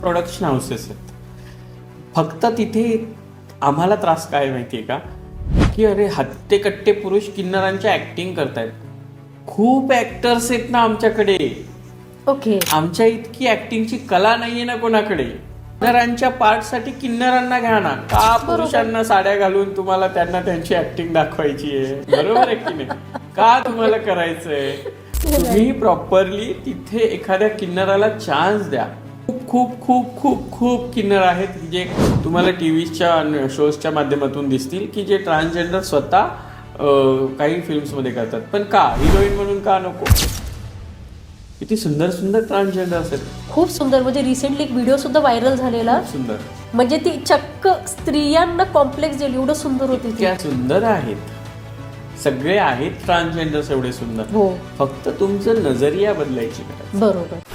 Production houses आहेत. फक्त तिथे आम्हाला त्रास काय माहितीये का, की अरे हत्ते कट्टे पुरुष किन्नरांच्या ऍक्टिंग करतायत. खूप ऍक्टर्स आहेत ना आमच्याकडे. ओके. आमच्या इतकी ऍक्टिंगची कला नाहीये ना कोणाकडे. किन्नरांच्या पार्ट साठी किन्नरांना घ्या ना. का पुरुषांना साड्या घालून तुम्हाला त्यांना त्यांची ऍक्टिंग दाखवायची आहे? बरोबर आहे की नाही? का तुम्हाला करायचंय? तुम्ही प्रॉपरली तिथे एखाद्या किन्नराला चान्स द्या. खूप खूप खूप खूप खूप किन्नर आहेत जे तुम्हाला टीव्हीच्या शोजच्या माध्यमातून दिसतील की जे ट्रान्सजेंडर स्वतः काही फिल्म्समध्ये करतात. पण का हिरोईन म्हणून का नको? किती सुंदर सुंदर ट्रान्सजेंडर असतात. खूप सुंदर. म्हणजे रिसेंटली एक व्हिडिओ सुद्धा व्हायरल झालेला. सुंदर म्हणजे ती चक्क स्त्रियांना कॉम्प्लेक्स दिली, एवढं सुंदर होती ती. त्या सुंदर आहेत. सगळे आहेत ट्रान्सजेंडर्स एवढे सुंदर. हो, फक्त तुमचं नजरिया बदलायची गरज. बरोबर.